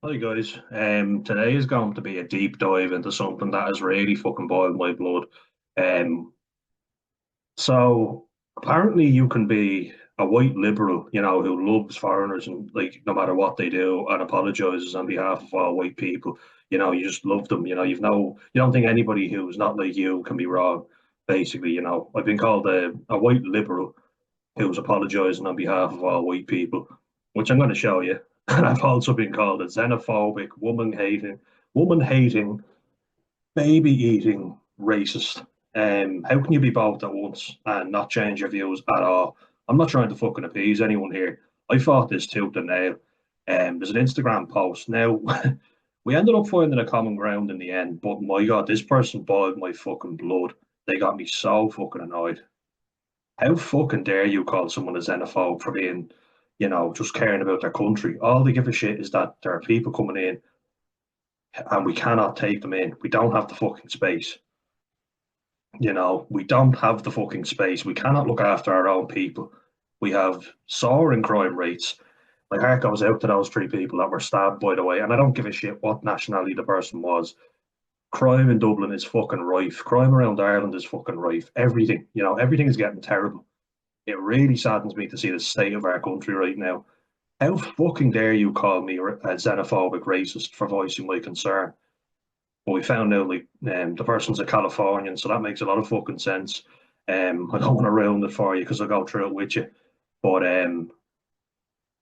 Hi guys. Today is going to be a deep dive into something that has really fucking boiled my blood. Um, so apparently you can be a white liberal, who loves foreigners and like no matter what they do and apologizes on behalf of all white people. You just love them. You don't think anybody who's not like you can be wrong. Basically, I've been called a white liberal who's apologizing on behalf of all white people, which I'm going to show you. And I've also been called a xenophobic, woman hating, baby eating racist. How can you be both at once and not change your views at all? I'm not trying to fucking appease anyone here. I fought this tooth and nail. There's an Instagram post. Now, we ended up finding a common ground in the end, but my God, this person boiled my fucking blood. They got me so fucking annoyed. How fucking dare you call someone a xenophobe for being, just caring about their country? All they give a shit is that there are people coming in and we cannot take them in. We don't have the fucking space. We don't have the fucking space. We cannot look after our own people. We have soaring crime rates. My heart goes out to those three people that were stabbed, by the way, and I don't give a shit what nationality the person was. Crime in Dublin is fucking rife. Crime around Ireland is fucking rife. Everything, everything is getting terrible. It really saddens me to see the state of our country right now. How fucking dare you call me a xenophobic racist for voicing my concern? But we found out like the person's a Californian, so that makes a lot of fucking sense. I don't want to ruin it for you because I'll go through it with you. But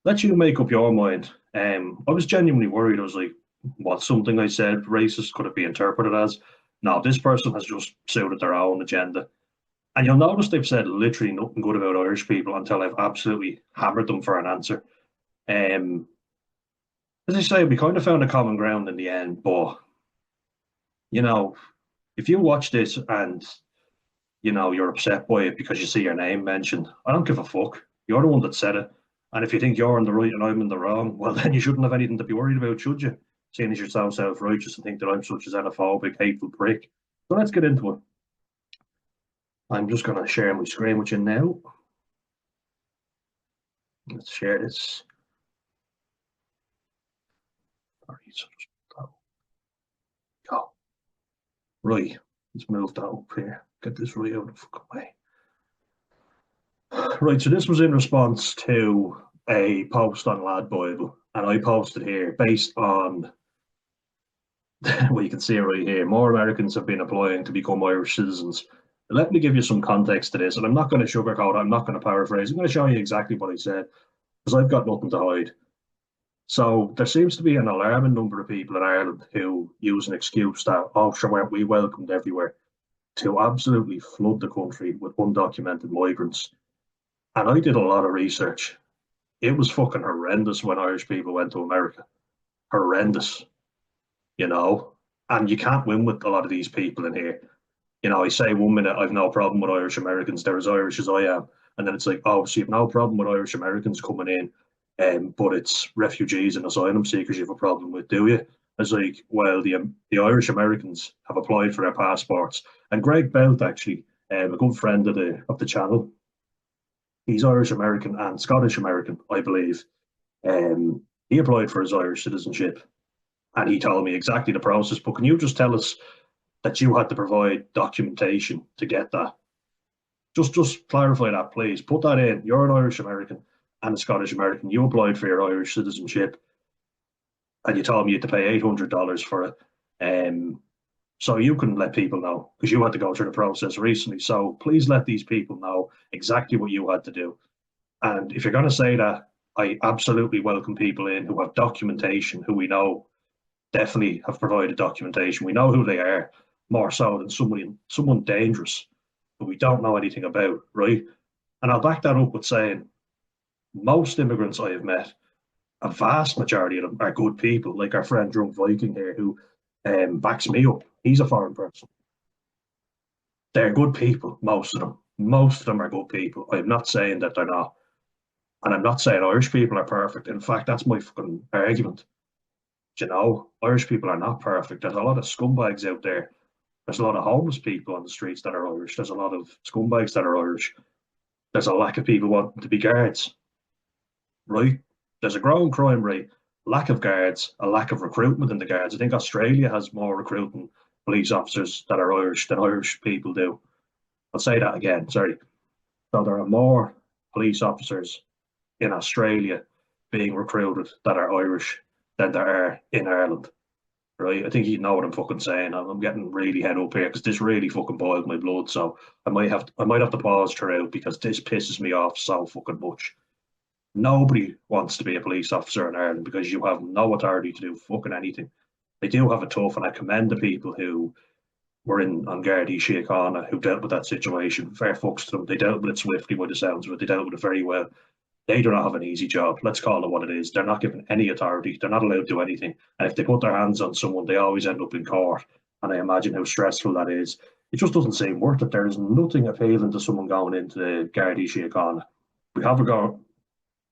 let you make up your mind. I was genuinely worried. I was like, what, something I said racist could it be interpreted as? No, this person has just suited their own agenda. And you'll notice they've said literally nothing good about Irish people until I've absolutely hammered them for an answer. Um, as I say, we kind of found a common ground in the end, but you know, if you watch this and you're upset by it because you see your name mentioned, I don't give a fuck. You're the one that said it. And if you think you're in the right and I'm in the wrong, well, then you shouldn't have anything to be worried about, should you? Seeing as you're so self righteous and think that I'm such a xenophobic, hateful prick. So let's get into it. I'm just going to share my screen with you now. Let's share this. Sorry, so go. Right, let's move that up here. Get this right out of the fucking way. Right, so this was in response to a post on Lad Bible, and I posted here based on well, you can see it right here. More Americans have been applying to become Irish citizens. Let me give you some context to this, and I'm not going to sugarcoat it, I'm not going to paraphrase. I'm going to show you exactly what I said because I've got nothing to hide. So there seems to be an alarming number of people in Ireland who use an excuse that, oh, sure, weren't we welcomed everywhere, to absolutely flood the country with undocumented migrants. And I did a lot of research. It was fucking horrendous when Irish people went to America. Horrendous, you know. And you can't win with a lot of these people in here. I say 1 minute I've no problem with Irish Americans, they're as Irish as I am. And then it's like, oh, so you've no problem with Irish Americans coming in, but it's refugees and asylum seekers you have a problem with, do you? It's like, well, the Irish Americans have applied for their passports. And Greg Belt, actually, a good friend of the channel, he's Irish American and Scottish American, I believe. He applied for his Irish citizenship and he told me exactly the process. But can you just tell us that you had to provide documentation to get that? Just clarify that, please. Put that in. You're an Irish American and a Scottish American. You applied for your Irish citizenship and you told me you had to pay $800 for it. So you can let people know because you had to go through the process recently. So please let these people know exactly what you had to do. And if you're going to say that, I absolutely welcome people in who have documentation, who we know definitely have provided documentation. We know who they are more so than someone dangerous who we don't know anything about, right? And I'll back that up with saying most immigrants I have met, a vast majority of them are good people, like our friend Drunk Viking here, who backs me up. He's a foreign person. They're good people, most of them. Most of them are good people. I'm not saying that they're not. And I'm not saying Irish people are perfect. In fact, that's my fucking argument. Irish people are not perfect. There's a lot of scumbags out there. There's a lot of homeless people on the streets that are Irish. There's a lot of scumbags that are Irish. There's a lack of people wanting to be guards, right? There's a growing crime rate. lack of guards, a lack of recruitment in the guards. I think Australia has more recruiting police officers that are Irish than Irish people do. I'll say that again, sorry. So there are more police officers in Australia being recruited that are Irish than there are in Ireland. Right? I think you know what I'm fucking saying. I'm getting really head up here because this really fucking boils my blood. So I might have to pause throughout because this pisses me off so fucking much. Nobody wants to be a police officer in Ireland because you have no authority to do fucking anything. They do have it tough, and I commend the people who were in on Gardaí Síochána who dealt with that situation. Fair fucks to them. They dealt with it swiftly by the sounds of it. They dealt with it very well. They do not have an easy job. Let's call it what it is. They're not given any authority. They're not allowed to do anything. And if they put their hands on someone, they always end up in court. And I imagine how stressful that is. It just doesn't seem worth it. There is nothing appealing to someone going into the Gardaí Síochána. We have a go.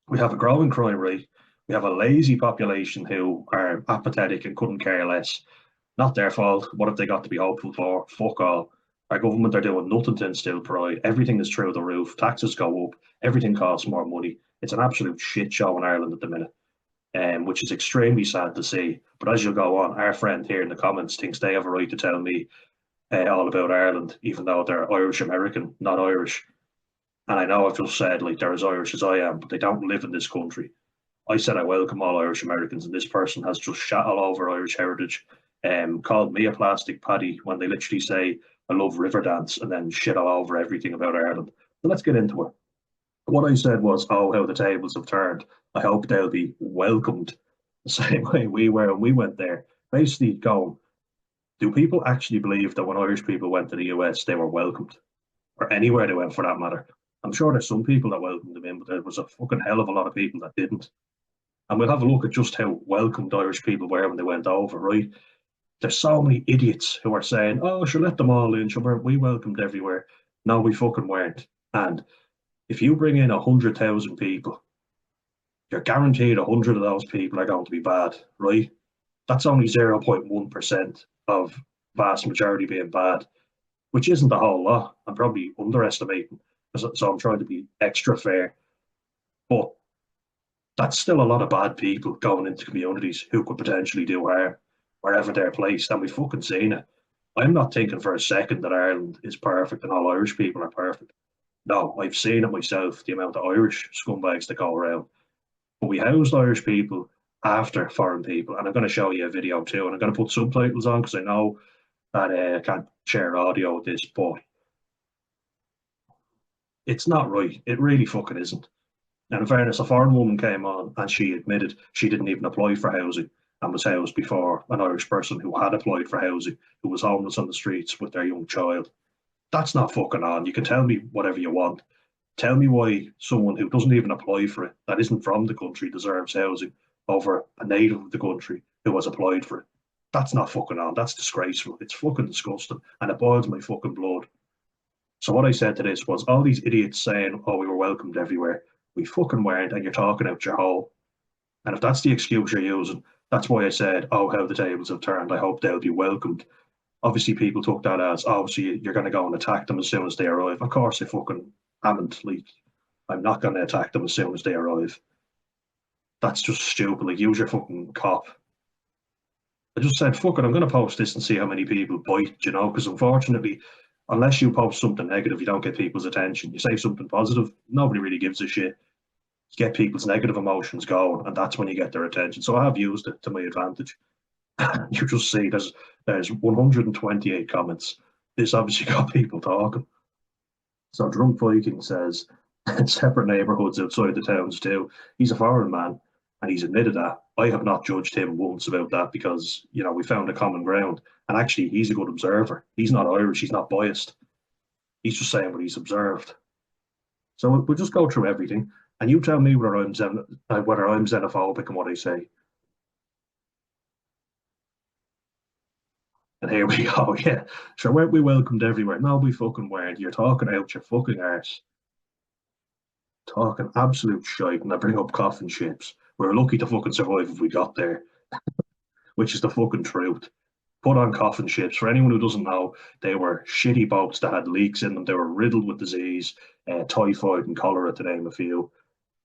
We have a growing crime rate. We have a lazy population who are apathetic and couldn't care less. Not their fault. What have they got to be hopeful for? Fuck all. Our government are doing nothing to instill pride. Everything is through the roof. Taxes go up. Everything costs more money. It's an absolute shit show in Ireland at the minute, which is extremely sad to see. But as you go on, our friend here in the comments thinks they have a right to tell me all about Ireland, even though they're Irish American, not Irish. And I know I've just said like they're as Irish as I am, but they don't live in this country. I said I welcome all Irish Americans, and this person has just shat all over Irish heritage, called me a plastic paddy when they literally say I love Riverdance and then shit all over everything about Ireland. So let's get into it. What I said was, oh, how the tables have turned. I hope they'll be welcomed the same way we were when we went there. Basically, going, do people actually believe that when Irish people went to the US, they were welcomed? Or anywhere they went for that matter? I'm sure there's some people that welcomed them in, but there was a fucking hell of a lot of people that didn't. And we'll have a look at just how welcomed Irish people were when they went over, right? There's so many idiots who are saying, oh, sure, let them all in. Sure, we welcomed everywhere. No, we fucking weren't. And if you bring in 100,000 people, you're guaranteed 100 of those people are going to be bad, right? That's only 0.1% of vast majority being bad, which isn't a whole lot. I'm probably underestimating, so I'm trying to be extra fair. But that's still a lot of bad people going into communities who could potentially do harm wherever they're placed, and we've fucking seen it. I'm not thinking for a second that Ireland is perfect and all Irish people are perfect. No, I've seen it myself, the amount of Irish scumbags that go around. But we housed Irish people after foreign people, and I'm going to show you a video too, and I'm going to put subtitles on because I know that I can't share audio with this, but it's not right. It really fucking isn't. And in fairness, a foreign woman came on and she admitted she didn't even apply for housing and was housed before an Irish person who had applied for housing, who was homeless on the streets with their young child. That's not fucking on. You can tell me whatever you want. Tell me why someone who doesn't even apply for it, that isn't from the country, deserves housing over a native of the country who has applied for it. That's not fucking on. That's disgraceful. It's fucking disgusting. And it boils my fucking blood. So what I said to this was all these idiots saying, oh, we were welcomed everywhere. We fucking weren't, and you're talking out your hole. And if that's the excuse you're using, that's why I said, oh, how the tables have turned. I hope they'll be welcomed. Obviously, people took that as, oh, so you're going to go and attack them as soon as they arrive. Of course, I fucking haven't. Like, I'm not going to attack them as soon as they arrive. That's just stupid. Like, use your fucking cop. I just said, fuck it, I'm going to post this and see how many people bite, you know, because unfortunately, unless you post something negative, you don't get people's attention. You say something positive, nobody really gives a shit. Get people's negative emotions going, and that's when you get their attention. So I have used it to my advantage. You just see there's 128 comments. This obviously got people talking. So Drunk Viking says separate neighbourhoods outside the towns too. He's a foreign man, and he's admitted that. I have not judged him once about that because we found a common ground. And actually, he's a good observer. He's not Irish. He's not biased. He's just saying what he's observed. So we'll just go through everything, and you tell me whether I'm xenophobic in what I say. And here we go. Yeah, sure. Weren't we welcomed everywhere? No, we fucking weren't. You're talking out your fucking arse. Talking absolute shite, and I bring up coffin ships. We're lucky to fucking survive if we got there, which is the fucking truth. Put on coffin ships. For anyone who doesn't know, they were shitty boats that had leaks in them. They were riddled with disease, typhoid and cholera, to name a few.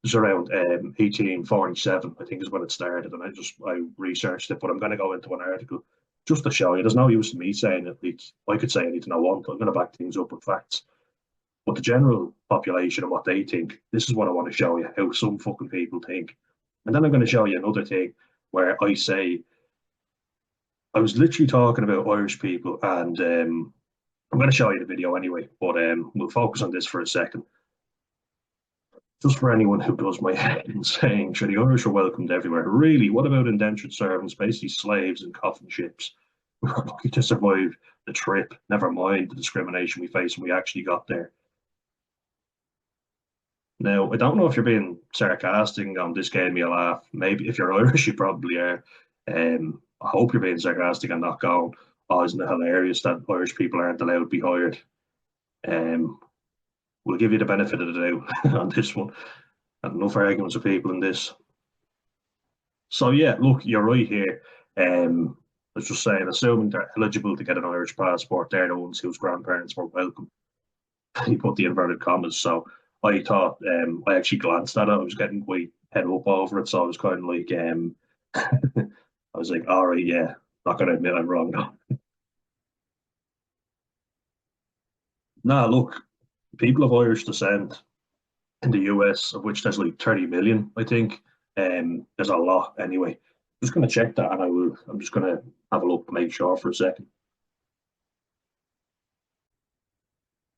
was around 1847, I think, is when it started, and I researched it. But I'm going to go into an article just to show you. There's no use in me saying it. Like, I could say anything I want. I'm going to back things up with facts. But the general population and what they think, this is what I want to show you, how some fucking people think. And then I'm going to show you another thing where I say, I was literally talking about Irish people, and I'm going to show you the video anyway, but we'll focus on this for a second. Just for anyone who does my head in saying, sure, the Irish are welcomed everywhere. Really, what about indentured servants, basically slaves and coffin ships? We were lucky to survive the trip, never mind the discrimination we faced when we actually got there. Now, I don't know if you're being sarcastic on this gave me a laugh. Maybe if you're Irish, you probably are. I hope you're being sarcastic and not going, oh, isn't it hilarious that Irish people aren't allowed to be hired? Um, we'll give you the benefit of the doubt on this one. And enough arguments with people in this. So yeah, look, you're right here. Let's just say, assuming they're eligible to get an Irish passport, they're the ones whose grandparents were welcome. He put the inverted commas. So I thought, I actually glanced at it. I was getting quite head up over it. So I was kind of like, I was like, all right, yeah, not going to admit I'm wrong now. Nah, look, people of Irish descent in the US, of which there's like 30 million, I think. There's a lot anyway. I'm just going to check that, and I'm just going to have a look to make sure for a second.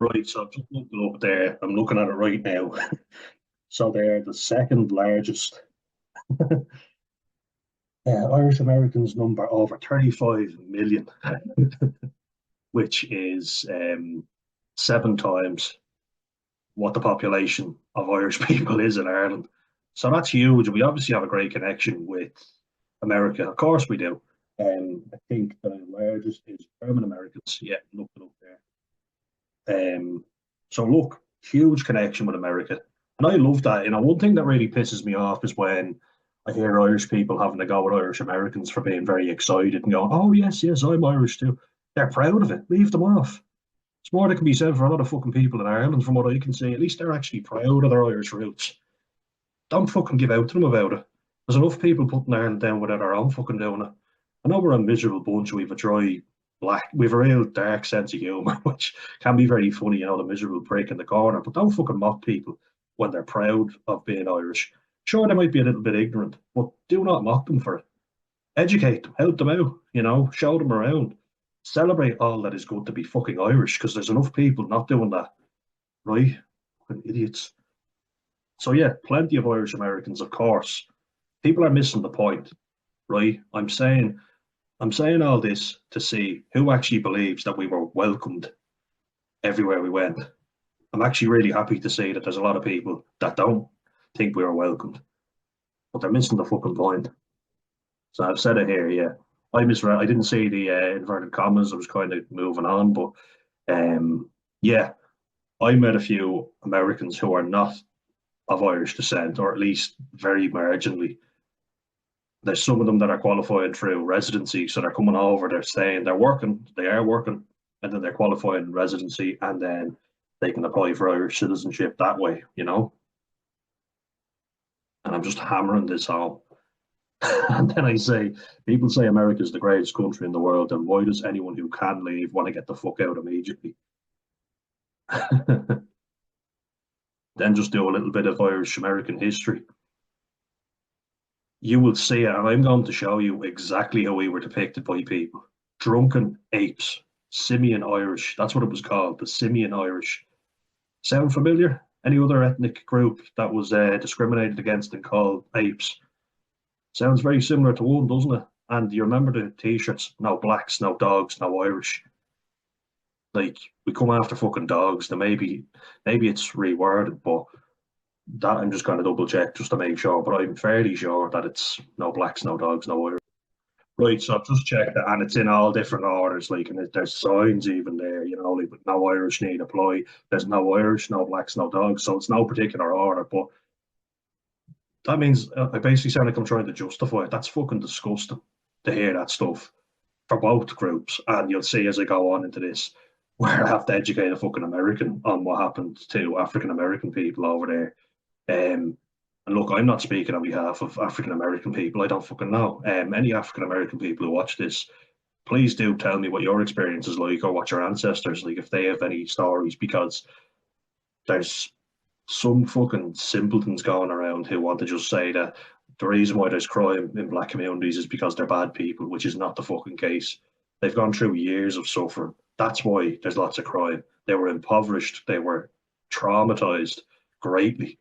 Right, so I've just looked it up there. I'm looking at it right now. So they're the second largest. Irish Americans number over 35 million, which is 7 times what the population of Irish people is in Ireland. So that's huge. We obviously have a great connection with America. Of course we do. I think the largest is German Americans. Yeah, look it up there. So look, huge connection with America. And I love that. You know, one thing that really pisses me off is when I hear Irish people having to go with Irish Americans for being very excited and going, oh, yes, yes, I'm Irish too. They're proud of it. Leave them off. It's more that can be said for a lot of fucking people in Ireland, from what I can see. At least they're actually proud of their Irish roots. Don't fucking give out to them about it. There's enough people putting Ireland down without our own fucking doing it. I know we're a miserable bunch. We've a dry, black, we've a real dark sense of humour, which can be very funny, you know, the miserable prick in the corner. But don't fucking mock people when they're proud of being Irish. Sure, they might be a little bit ignorant, but do not mock them for it. Educate them, help them out, you know, show them around. Celebrate all that is good to be fucking Irish, because there's enough people not doing that, right? Fucking idiots. So yeah, plenty of Irish Americans, of course. People are missing the point, right? I'm saying all this to see who actually believes that we were welcomed everywhere we went. I'm actually really happy to see that there's a lot of people that don't think we were welcomed, but they're missing the fucking point. So I've said it here, yeah. I misread. I didn't see the inverted commas. I was kind of moving on, but yeah, I met a few Americans who are not of Irish descent, or at least very marginally. There's some of them that are qualifying through residency, so they're coming over, they're saying they're working, they are working, and then they're qualifying residency, and then they can apply for Irish citizenship that way, you know. And I'm just hammering this home. And then I say, people say America's the greatest country in the world, and why does anyone who can leave want to get the fuck out immediately? Then just do a little bit of Irish American history. You will see it, and I'm going to show you exactly how we were depicted by people. Drunken apes, simian Irish. That's what it was called, the simian Irish. Sound familiar? Any other ethnic group that was discriminated against and called apes? Sounds very similar to one, doesn't it? And you remember the t-shirts? No blacks, no dogs, no Irish. Like, we come after fucking dogs. Then maybe it's reworded, but that I'm just going to double check just to make sure. But I'm fairly sure that it's no blacks, no dogs, no Irish. Right, so I've just checked it, and it's in all different orders. Like, and there's signs even there, you know, like no Irish need apply. There's no Irish, no blacks, no dogs. So it's no particular order, but that means I basically sound like I'm trying to justify it. That's fucking disgusting to hear that stuff for both groups. And you'll see as I go on into this, where I have to educate a fucking American on what happened to African American people over there. And look, I'm not speaking on behalf of African American people. I don't fucking know. Any African American people who watch this, please do tell me what your experience is like or what your ancestors like if they have any stories because there's some fucking simpletons going around who want to just say that the reason why there's crime in black communities is because they're bad people, which is not the fucking case. They've gone through years of suffering. That's why there's lots of crime. They were impoverished, they were traumatized greatly,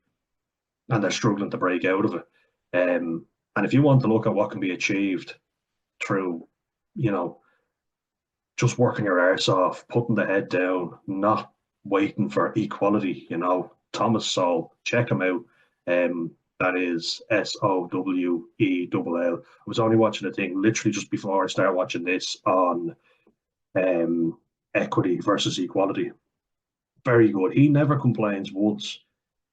and they're struggling to break out of it. And if you want to look at what can be achieved through, you know, just working your arse off, putting the head down, not waiting for equality. Thomas Sowell, check him out. That is Sowell. I was only watching a thing literally just before I started watching this on um, equity versus equality. Very good. He never complains once.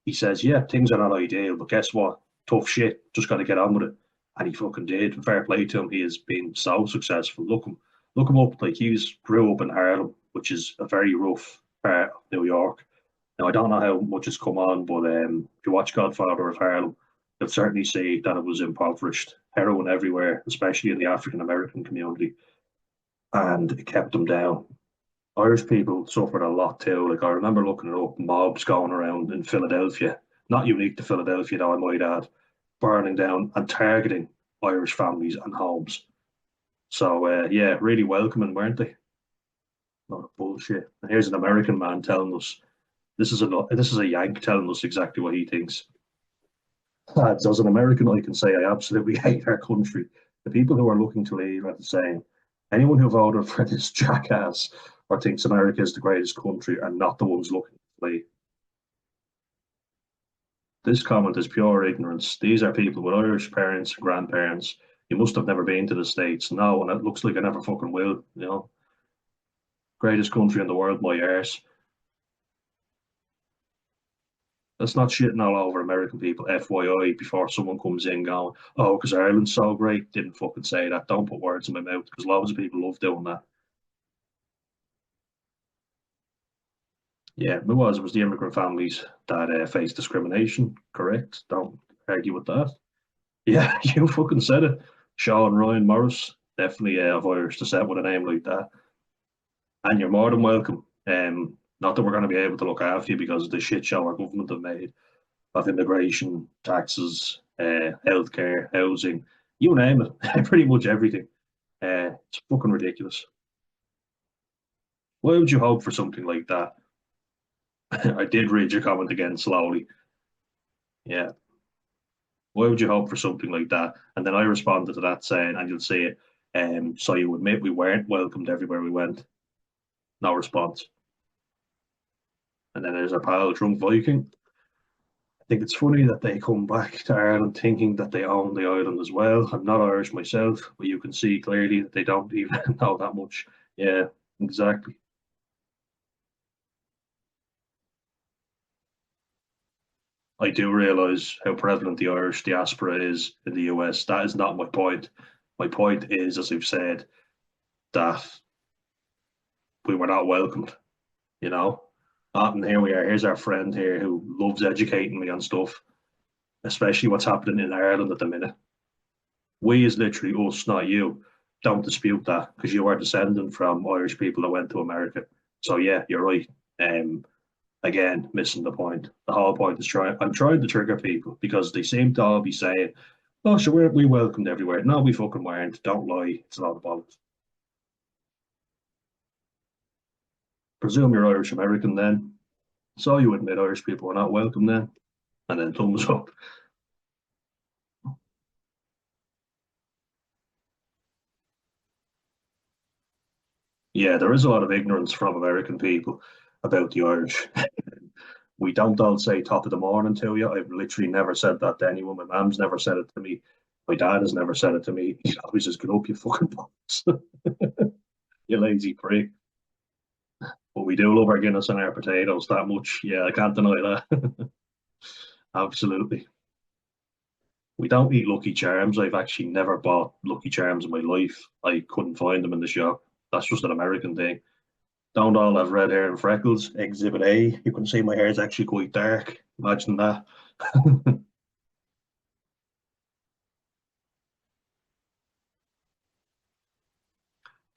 He says, "Yeah, things are not ideal, but guess what? Tough shit. Just got to get on with it." And he fucking did. Fair play to him. He has been so successful. Look him up. Like he's grew up in Harlem, which is a very rough part of New York. Now I don't know how much has come on, but if you watch Godfather of Harlem, you'll certainly see that it was impoverished, heroin everywhere, especially in the African American community, and it kept them down. Irish people suffered a lot too. Like I remember looking it up, mobs going around in Philadelphia, not unique to Philadelphia, though I might add, burning down and targeting Irish families and homes. So yeah, really welcoming, weren't they? Not of bullshit. And here's an American man telling us this is a Yank telling us exactly what he thinks. Lads, as an American, I can say I absolutely hate our country. The people who are looking to leave are the same. Anyone who voted for this jackass or thinks America is the greatest country are not the ones looking to leave. This comment is pure ignorance. These are people with Irish parents and grandparents. You must have never been to the States. No, and it looks like I never fucking will. Greatest country in the world, my arse. That's not shitting all over American people, FYI, before someone comes in going, oh, because Ireland's so great. Didn't fucking say that. Don't put words in my mouth because loads of people love doing that. Yeah, it was the immigrant families that faced discrimination, correct? Don't argue with that. Yeah, you fucking said it. Sean Ryan Morris, definitely of Irish descent with a name like that. And you're more than welcome. Not that we're going to be able to look after you because of the shit show our government have made of immigration, taxes, healthcare, housing, you name it, pretty much everything. It's fucking ridiculous. Why would you hope for something like that? I did read your comment again slowly. Yeah. Why would you hope for something like that? And then I responded to that saying, and you'll see it. So you admit we weren't welcomed everywhere we went. No response. And then there's our pal Drunk Viking. I think it's funny that they come back to Ireland thinking that they own the island as well. I'm not Irish myself, but you can see clearly that they don't even know that much. Yeah, exactly. I do realise how prevalent the Irish diaspora is in the US. That is not my point. My point is, as I've said, that we were not welcomed, you know? And here we are. Here's our friend here who loves educating me on stuff, especially what's happening in Ireland at the minute. We is literally us, not you. Don't dispute that because you are descendant from Irish people that went to America. So yeah, you're right. Again, missing the point. The whole point is trying. I'm trying to trigger people because they seem to all be saying, "Oh, sure, we welcomed everywhere." No, we fucking weren't. Don't lie. It's not about it. Presume you're Irish American then. So you admit Irish people were not welcome then, and then thumbs up. Yeah, there is a lot of ignorance from American people about the Irish. We don't all say top of the morning to you. I've literally never said that to anyone. My mom's never said it to me. My dad has never said it to me. He always says, "Get up, you fucking boss, you lazy prick." But we do love our Guinness and our potatoes that much. Yeah, I can't deny that. Absolutely. We don't eat Lucky Charms. I've actually never bought Lucky Charms in my life. I couldn't find them in the shop. That's just an American thing. Don't all have red hair and freckles. Exhibit A. You can see my hair is actually quite dark. Imagine that.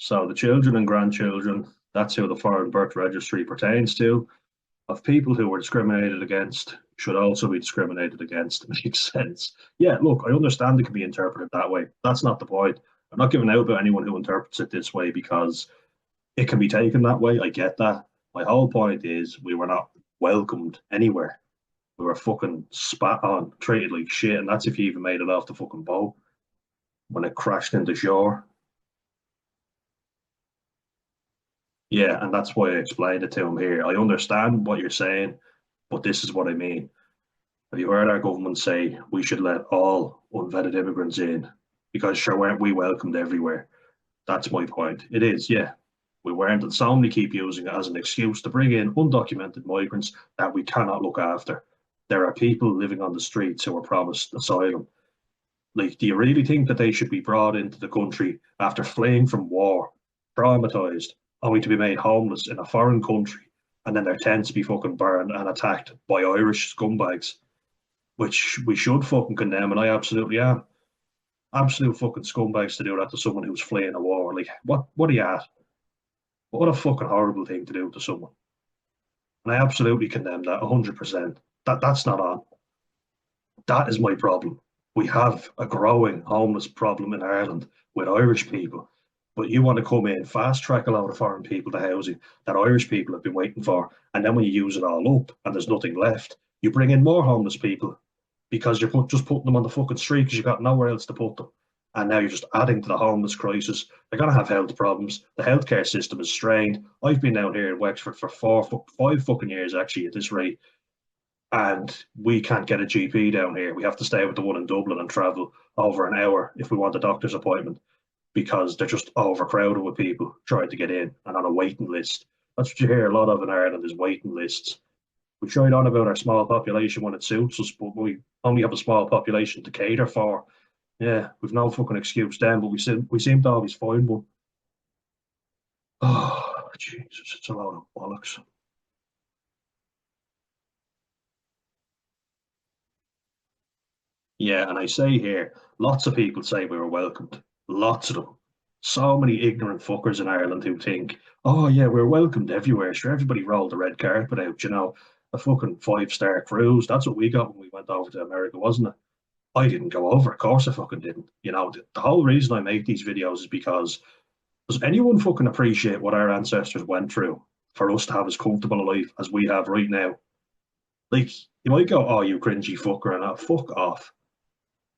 So the children and grandchildren, that's who the foreign birth registry pertains to, of people who were discriminated against should also be discriminated against. Makes sense. Yeah, look, I understand it can be interpreted that way. That's not the point. I'm not giving out about anyone who interprets it this way because it can be taken that way. I get that. My whole point is we were not welcomed anywhere. We were fucking spat on, treated like shit, and that's if you even made it off the fucking boat when it crashed into shore. Yeah, and that's why I explained it to him here. I understand what you're saying, but this is what I mean. Have you heard our government say we should let all unvetted immigrants in? Because sure weren't we welcomed everywhere? That's my point. It is, yeah. We weren't, and so many keep using it as an excuse to bring in undocumented migrants that we cannot look after. There are people living on the streets who are promised asylum. Like, do you really think that they should be brought into the country after fleeing from war, traumatized, only to be made homeless in a foreign country, and then their tents be fucking burned and attacked by Irish scumbags, which we should fucking condemn, and I absolutely am. Absolute fucking scumbags to do that to someone who's fleeing a war. Like, what are you at? What a fucking horrible thing to do to someone. And I absolutely condemn that 100%. That's not on. That is my problem. We have a growing homeless problem in Ireland with Irish people. But you want to come in, fast track a lot of foreign people to housing that Irish people have been waiting for. And then when you use it all up and there's nothing left, you bring in more homeless people because just putting them on the fucking street because you've got nowhere else to put them. And now you're just adding to the homeless crisis. They're going to have health problems. The healthcare system is strained. I've been down here in Wexford for 5 fucking years, actually, at this rate, and we can't get a GP down here. We have to stay with the one in Dublin and travel over an hour if we want a doctor's appointment because they're just overcrowded with people trying to get in and on a waiting list. That's what you hear a lot of in Ireland is waiting lists. We try on about our small population when it suits us, but we only have a small population to cater for. Yeah, we've no fucking excuse then, but we seem to always find one. Oh, Jesus, it's a load of bollocks. Yeah, and I say here, lots of people say we were welcomed. Lots of them. So many ignorant fuckers in Ireland who think, oh yeah, we're welcomed everywhere. Sure, everybody rolled the red carpet out, a fucking 5-star cruise. That's what we got when we went over to America, wasn't it? I didn't go over. Of course I fucking didn't. The whole reason I make these videos is because does anyone fucking appreciate what our ancestors went through for us to have as comfortable a life as we have right now? Like, you might go, oh, you cringy fucker, and that. Fuck off.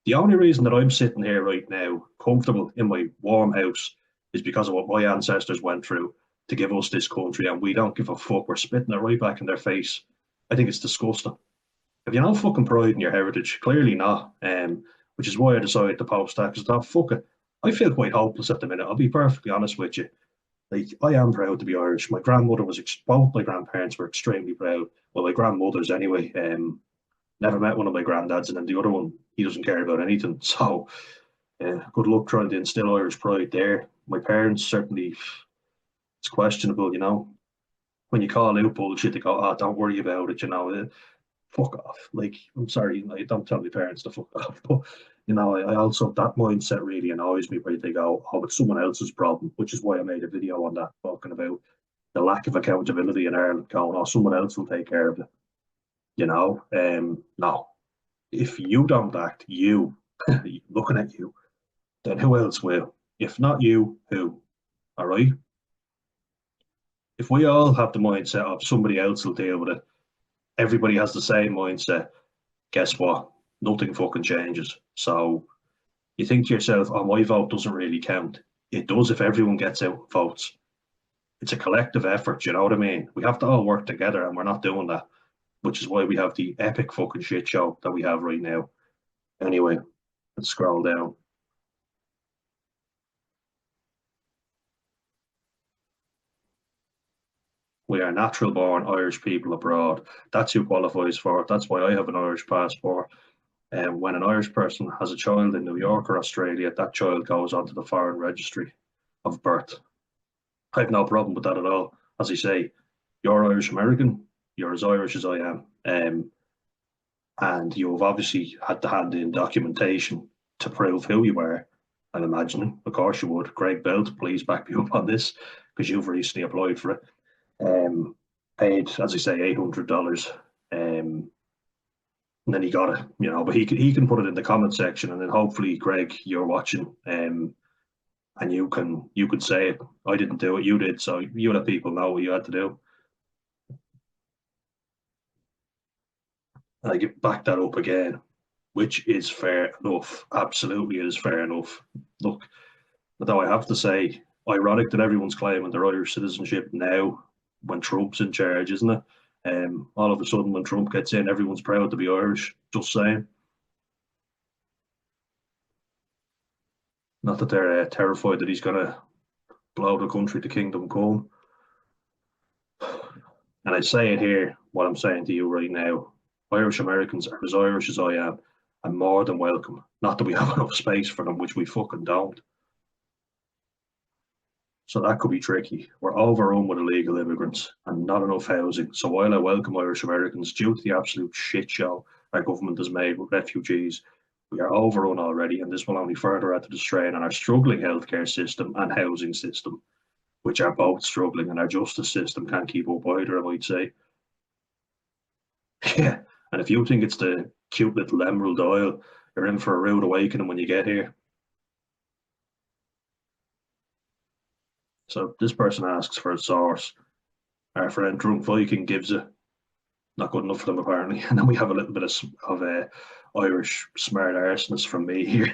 The only reason that I'm sitting here right now, comfortable in my warm house, is because of what my ancestors went through to give us this country, and we don't give a fuck. We're spitting it right back in their face. I think it's disgusting. Have you no fucking pride in your heritage? Clearly not. Which is why I decided to post that, because I thought, fuck it. I feel quite hopeless at the minute. I'll be perfectly honest with you. Like, I am proud to be Irish. My grandmother was, both my grandparents were extremely proud. Well, my grandmothers anyway. Never met one of my granddads, and then the other one, he doesn't care about anything. So, good luck trying to instill Irish pride there. My parents certainly, it's questionable, When you call out bullshit, they go, "Oh, don't worry about it," fuck off. Like, I'm sorry, I don't tell my parents to fuck off, but I also that mindset really annoys me where they go, "Oh, it's someone else's problem," which is why I made a video on that talking about the lack of accountability in Ireland. Going, "Oh, someone else will take care of it," No, if you don't act, looking at you, then who else will? If not you, who? All right. If we all have the mindset of somebody else will deal with it, everybody has the same mindset. Guess what? Nothing fucking changes. So you think to yourself, "Oh, my vote doesn't really count." It does if everyone gets out and votes. It's a collective effort. You know what I mean? We have to all work together, and we're not doing that, which is why we have the epic fucking shit show that we have right now. Anyway, let's scroll down. We are natural born Irish people abroad. That's who qualifies for it. That's why I have an Irish passport. And when an Irish person has a child in New York or Australia, that child goes onto the foreign registry of birth. I have no problem with that at all. As I say, you're Irish American, you're as Irish as I am. And you've obviously had to hand in documentation to prove who you are. I'm imagining. Of course you would. Greg Belt, please back me up on this because you've recently applied for it. Paid, as I say, $800. And then he got it, but he can put it in the comment section, and then hopefully, Greg, you're watching, and you could say it. I didn't do it, you did, so you let people know what you had to do. And I get back that up again, which is fair enough. Absolutely, it is fair enough. Look, although I have to say, ironic that everyone's claiming their Irish citizenship now when Trump's in charge, isn't it? All of a sudden, when Trump gets in, everyone's proud to be Irish. Just saying. Not that they're terrified that he's going to blow the country to kingdom come. And I say it here, what I'm saying to you right now. Irish Americans are as Irish as I am, and more than welcome. Not that we have enough space for them, which we fucking don't. So that could be tricky. We're overrun with illegal immigrants and not enough housing. So while I welcome Irish Americans, due to the absolute shit show our government has made with refugees, we are overrun already, and this will only further add to the strain on our struggling healthcare system and housing system, which are both struggling, and our justice system can't keep up either, I might say. Yeah, and if you think it's the cute little Emerald Isle, you're in for a rude awakening when you get here. So this person asks for a source. Our friend Drunk Viking gives it. Not good enough for them apparently. And then we have a little bit of Irish smart arseness from me here.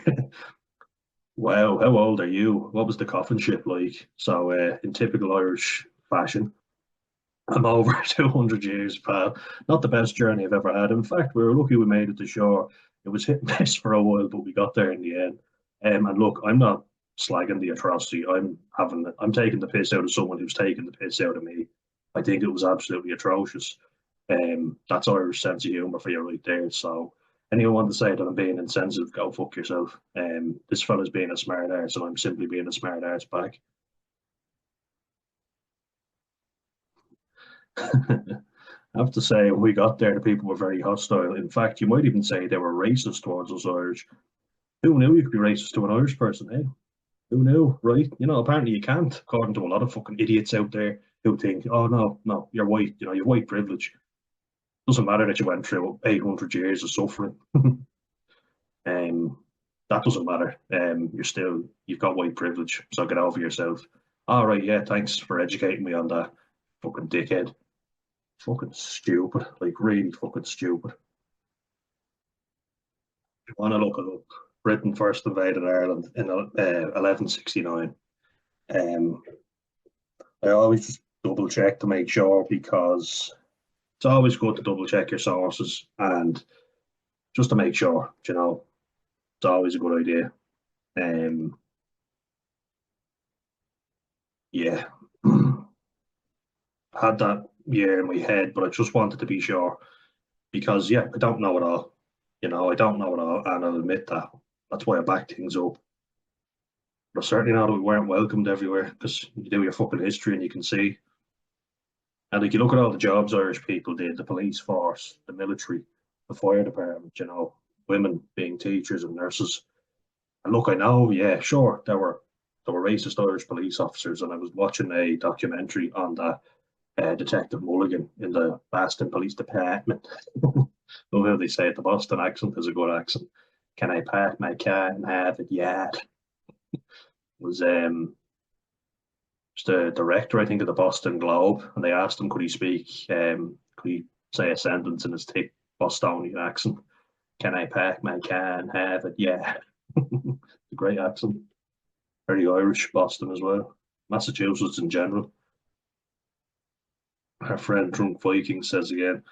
Wow, how old are you? What was the coffin ship like? So in typical Irish fashion, I'm over 200 years, pal. Not the best journey I've ever had. In fact, we were lucky we made it to shore. It was hit and miss for a while, but we got there in the end. And look, I'm not slagging the atrocity. I'm taking the piss out of someone who's taking the piss out of me. I think it was absolutely atrocious. That's Irish sense of humour for you right there. So anyone want to say that I'm being insensitive, go fuck yourself. This fella's being a smart ass, and I'm simply being a smart ass back. I have to say, when we got there, the people were very hostile. In fact, you might even say they were racist towards us Irish. Who knew you could be racist to an Irish person, eh? Who knew, right? Apparently you can't, according to a lot of fucking idiots out there who think, oh, no, no, you're white, you're white privilege. Doesn't matter that you went through 800 years of suffering. um, that doesn't matter. You've got white privilege, so get over yourself. All right, yeah, thanks for educating me on that. Fucking dickhead. Fucking stupid, like really fucking stupid. If you want to look it up, Britain first invaded Ireland in 1169. Um, I always just double check to make sure because it's always good to double check your sources and just to make sure, it's always a good idea. Yeah, had that year in my head, but I just wanted to be sure because yeah, I don't know it all. I don't know it all, and I'll admit that. That's why I backed things up. But certainly not that we weren't welcomed everywhere because you do your fucking history and you can see. And like you look at all the jobs Irish people did, the police force, the military, the fire department, women being teachers and nurses. And look, I know, yeah, sure, there were racist Irish police officers, and I was watching a documentary on that Detective Mulligan in the Boston Police Department. Love how they say it, the Boston accent is a good accent. Can I park my car and have it? Yeah. Was the director, I think, of the Boston Globe, and they asked him, could he say a sentence in his thick Bostonian accent? Can I park my car and have it? Yeah. A great accent. Very Irish, Boston as well. Massachusetts in general. Our friend Drunk Viking says again,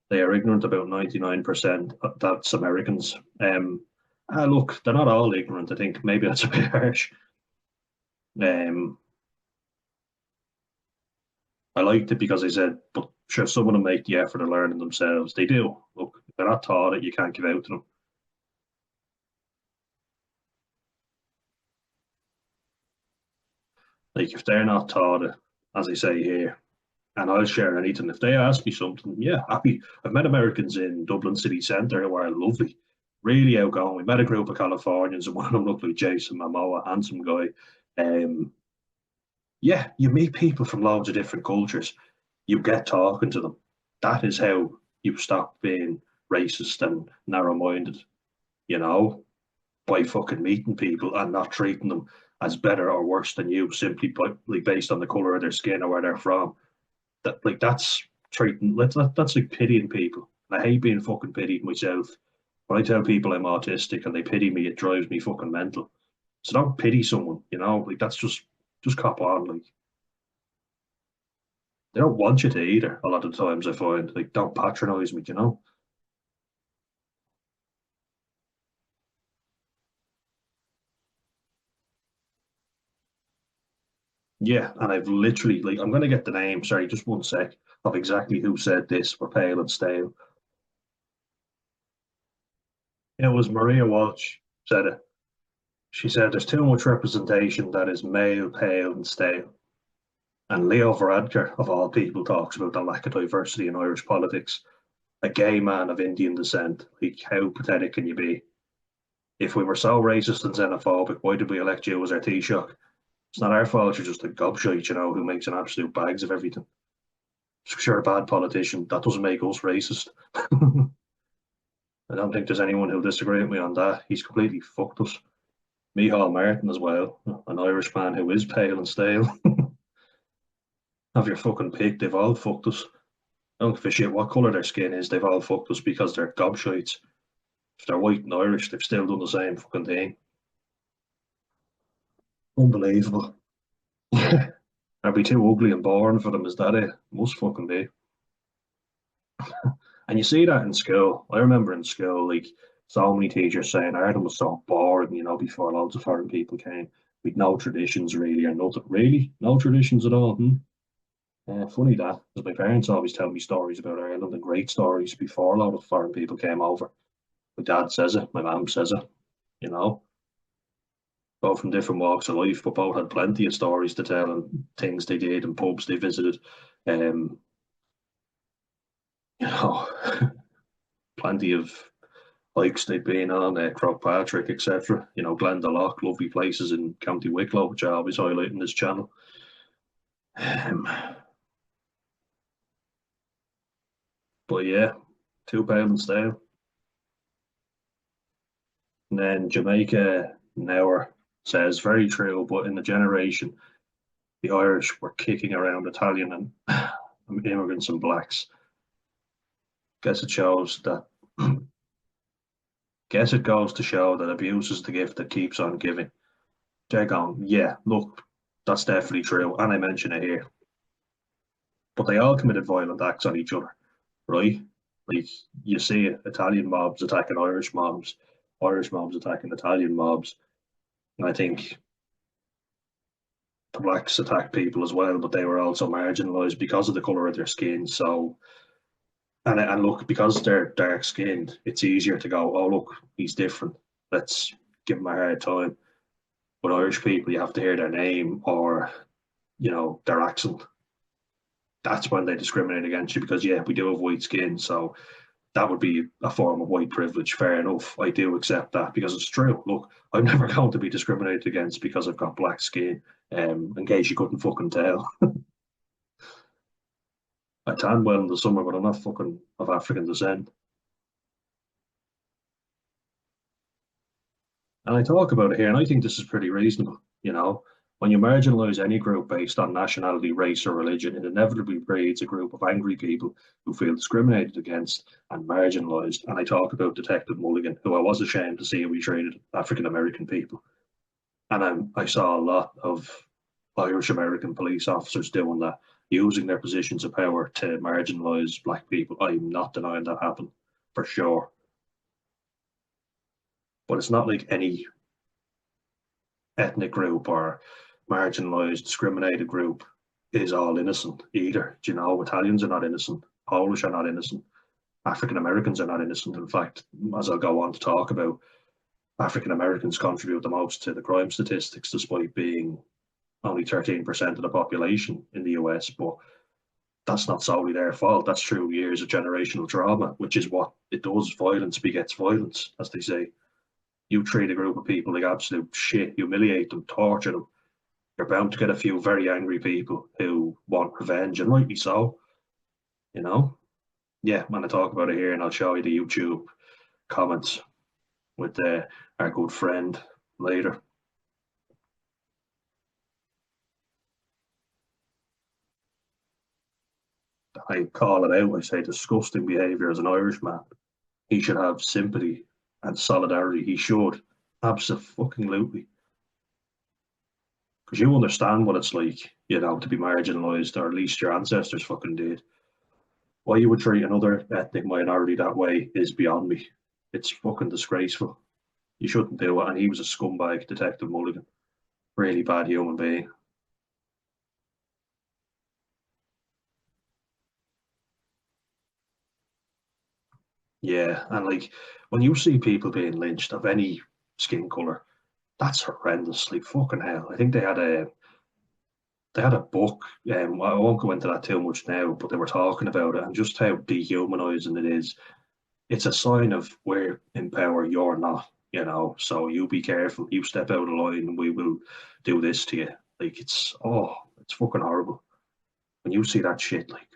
they are ignorant about 99%. That's Americans. Look, they're not all ignorant. I think maybe that's a bit harsh. Um, I liked it because I said, but sure, some of them make the effort of learning themselves. They do. Look, if they're not taught it, you can't give out to them. Like if they're not taught it, as I say here, and I'll share anything. If they ask me something, yeah, happy. I've met Americans in Dublin city centre who are lovely. really outgoing. We met a group of Californians, and one of them looked like Jason Momoa, handsome guy. Um, yeah, you meet people from loads of different cultures. You get talking to them. That is how you stop being racist and narrow-minded. You know, by fucking meeting people and not treating them as better or worse than you simply by, like based on the color of their skin or where they're from. That's treating that's like pitying people. And I hate being fucking pitied myself. When I tell people I'm autistic and they pity me, it drives me fucking mental. So don't pity someone, like that's just cop on. Like they don't want you to either. A lot of times I find like don't patronize me. Yeah, and I've literally like I'm gonna get the name. Sorry, just one sec of exactly who said this for Pale and Stale. It was Maria Walsh said it. She said there's too much representation that is male, pale, and stale. And Leo Varadkar, of all people, talks about the lack of diversity in Irish politics. A gay man of Indian descent. Like, how pathetic can you be? If we were so racist and xenophobic, why did we elect you as our Taoiseach? It's not our fault you're just a gobshite, who makes an absolute bags of everything. Sure, a bad politician. That doesn't make us racist. I don't think there's anyone who'll disagree with me on that. He's completely fucked us. Micheál Martin as well, an Irish man who is pale and stale. Have your fucking pick. They've all fucked us. I don't give a shit what colour their skin is. They've all fucked us because they're gobshites. If they're white and Irish, they've still done the same fucking thing. Unbelievable. I'd be too ugly and boring for them, is that it? Must fucking be. And you see that in school. I remember in school, like, so many teachers saying Ireland was so boring, before loads of foreign people came. We'd no traditions really, or nothing. Really? No traditions at all. Hmm? Funny that, because my parents always tell me stories about Ireland and great stories before a lot of foreign people came over. My dad says it, my mum says it, you know, both from different walks of life, but both had plenty of stories to tell and things they did and pubs they visited. Um, you know, plenty of hikes they'd been on, Croagh, etc. Glendalough, lovely places in County Wicklow, which I always highlight in this channel. Um, but yeah, two pound and stale. And then Jamaica Neuer says, very true, but in the generation, the Irish were kicking around Italian and immigrants and blacks. Guess it shows that, guess it goes to show that abuse is the gift that keeps on giving. They're going, yeah, look, that's definitely true. And I mention it here. But they all committed violent acts on each other, right? Like you see Italian mobs attacking Irish mobs attacking Italian mobs. And I think the blacks attacked people as well, but they were also marginalised because of the colour of their skin. So, and look, because they're dark skinned, it's easier to go, oh look, he's different. Let's give him a hard time. But Irish people, you have to hear their name or their accent. That's when they discriminate against you because yeah, we do have white skin, so that would be a form of white privilege. Fair enough. I do accept that because it's true. Look, I'm never going to be discriminated against because I've got black skin. In case you couldn't fucking tell, I tan well in the summer, but I'm not fucking of African descent. And I talk about it here, and I think this is pretty reasonable. When you marginalise any group based on nationality, race, or religion, it inevitably breeds a group of angry people who feel discriminated against and marginalised. And I talk about Detective Mulligan, who I was ashamed to see how he treated African American people. And I saw a lot of Irish American police officers doing that, using their positions of power to marginalise black people. I'm not denying that happened, for sure. But it's not like any ethnic group or marginalised, discriminated group is all innocent either. Italians are not innocent, Polish are not innocent, African Americans are not innocent. In fact, as I'll go on to talk about, African Americans contribute the most to the crime statistics, despite being only 13% of the population in the US. But that's not solely their fault. That's through years of generational trauma, which is what it does. Violence begets violence, as they say. You treat a group of people like absolute shit, humiliate them, torture them, you're bound to get a few very angry people who want revenge, and rightly so, you know? Yeah, I'm going to talk about it here, and I'll show you the YouTube comments with our good friend later. I call it out. I say disgusting behaviour as an Irishman. He should have sympathy and solidarity. He should. Absolutely. Because you understand what it's like, to be marginalised, or at least your ancestors fucking did. Why you would treat another ethnic minority that way is beyond me. It's fucking disgraceful. You shouldn't do it. And he was a scumbag, Detective Mulligan. Really bad human being. Yeah, and like when you see people being lynched of any skin color, that's horrendous. Like fucking hell. I think they had a book. I won't go into that too much now, but they were talking about it and just how dehumanizing it is. It's a sign of we're in power, you're not. So you be careful. You step out of line, and we will do this to you. Like it's fucking horrible when you see that shit. Like